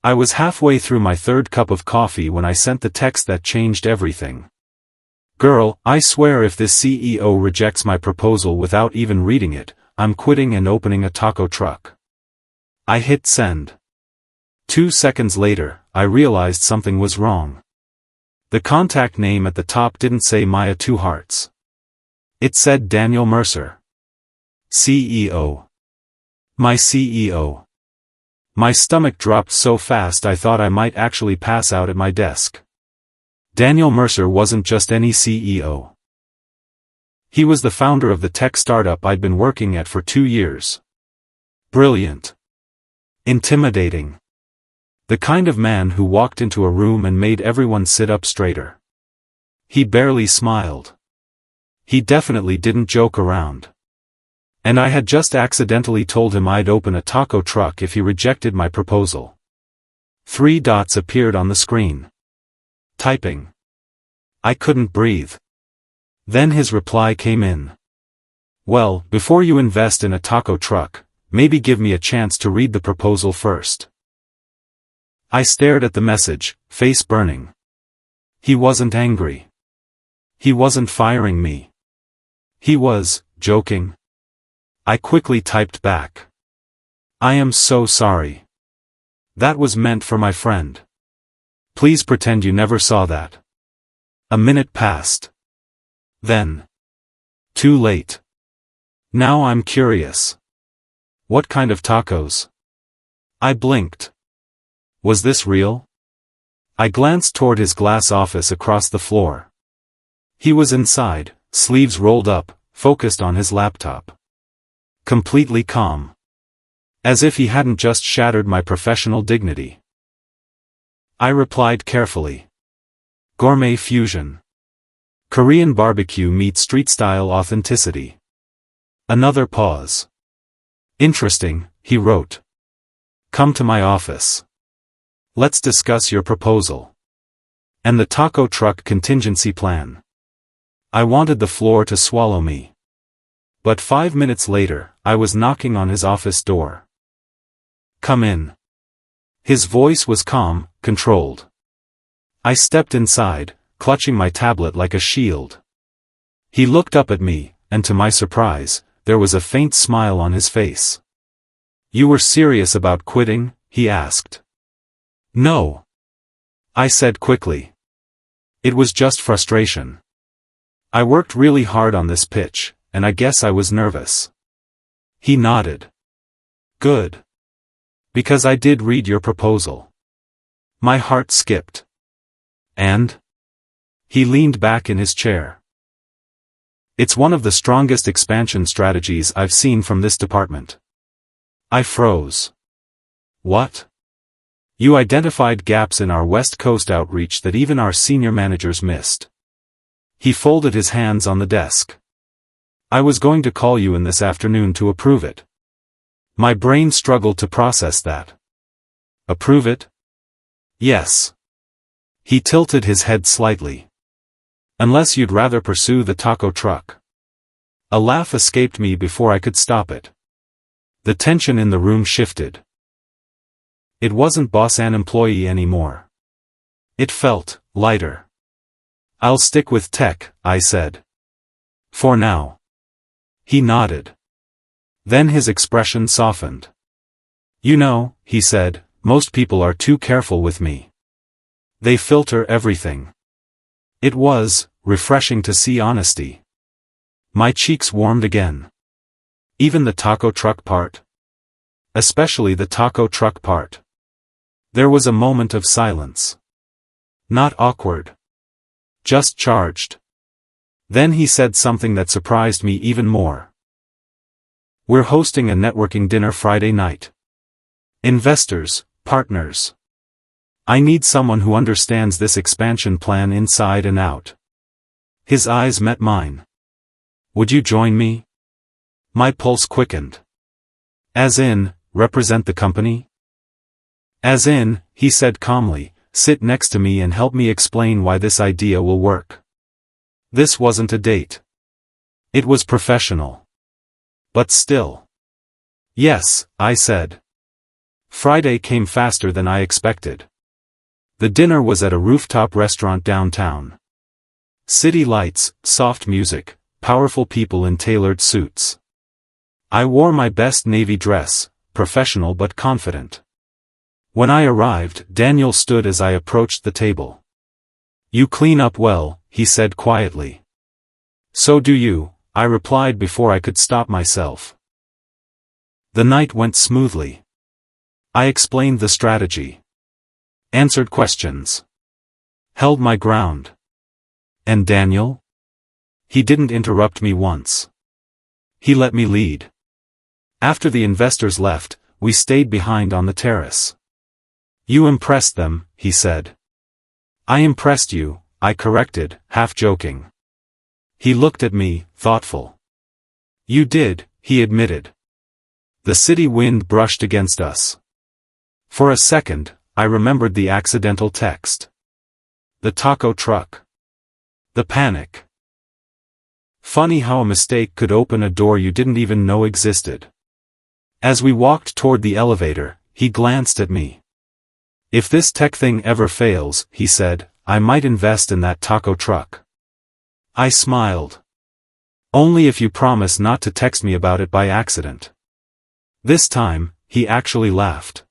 I was halfway through my third cup of coffee when I sent the text that changed everything. Girl, I swear if this CEO rejects my proposal without even reading it, I'm quitting and opening a taco truck. I hit send. 2 seconds later, I realized something was wrong. The contact name at the top didn't say Maya Two Hearts. It said Daniel Mercer. CEO. My CEO. My stomach dropped so fast I thought I might actually pass out at my desk. Daniel Mercer wasn't just any CEO. He was the founder of the tech startup I'd been working at for 2 years. Brilliant. Intimidating. The kind of man who walked into a room and made everyone sit up straighter. He barely smiled. He definitely didn't joke around. And I had just accidentally told him I'd open a taco truck if he rejected my proposal. 3 dots appeared on the screen. Typing. I couldn't breathe. Then his reply came in. Well, before you invest in a taco truck, maybe give me a chance to read the proposal first. I stared at the message, face burning. He wasn't angry. He wasn't firing me. He was joking. I quickly typed back. I am so sorry. That was meant for my friend. Please pretend you never saw that. A minute passed. Then. Too late. Now I'm curious. What kind of tacos? I blinked. Was this real? I glanced toward his glass office across the floor. He was inside, sleeves rolled up, focused on his laptop. Completely calm. As if he hadn't just shattered my professional dignity. I replied carefully. Gourmet fusion. Korean barbecue meets street-style authenticity. Another pause. Interesting, he wrote. Come to my office. Let's discuss your proposal. And the taco truck contingency plan. I wanted the floor to swallow me. But 5 minutes later, I was knocking on his office door. Come in. His voice was calm, controlled. I stepped inside, clutching my tablet like a shield. He looked up at me, and to my surprise, there was a faint smile on his face. You were serious about quitting? He asked. No. I said quickly. It was just frustration. I worked really hard on this pitch, and I guess I was nervous. He nodded. Good. Because I did read your proposal. My heart skipped. And? He leaned back in his chair. It's one of the strongest expansion strategies I've seen from this department. I froze. What? You identified gaps in our West Coast outreach that even our senior managers missed. He folded his hands on the desk. I was going to call you in this afternoon to approve it. My brain struggled to process that. Approve it? Yes. He tilted his head slightly. Unless you'd rather pursue the taco truck. A laugh escaped me before I could stop it. The tension in the room shifted. It wasn't boss and employee anymore. It felt lighter. I'll stick with tech, I said. For now. He nodded. Then his expression softened. You know, he said, most people are too careful with me. They filter everything. It was refreshing to see honesty. My cheeks warmed again. Even the taco truck part? Especially the taco truck part. There was a moment of silence. Not awkward. Just charged. Then he said something that surprised me even more. We're hosting a networking dinner Friday night. Investors, partners. I need someone who understands this expansion plan inside and out. His eyes met mine. Would you join me? My pulse quickened. As in, represent the company? As in, he said calmly, sit next to me and help me explain why this idea will work. This wasn't a date. It was professional. But still. Yes, I said. Friday came faster than I expected. The dinner was at a rooftop restaurant downtown. City lights, soft music, powerful people in tailored suits. I wore my best navy dress, professional but confident. When I arrived, Daniel stood as I approached the table. "You clean up well," he said quietly. "So do you," I replied before I could stop myself. The night went smoothly. I explained the strategy. Answered questions. Held my ground. And Daniel? He didn't interrupt me once. He let me lead. After the investors left, we stayed behind on the terrace. "You impressed them," he said. "I impressed you," I corrected, half joking. He looked at me, thoughtful. "You did," he admitted. The city wind brushed against us. For a second, I remembered the accidental text. The taco truck. The panic. Funny how a mistake could open a door you didn't even know existed. As we walked toward the elevator, he glanced at me. "If this tech thing ever fails," he said, "I might invest in that taco truck." I smiled. "Only if you promise not to text me about it by accident." This time, he actually laughed.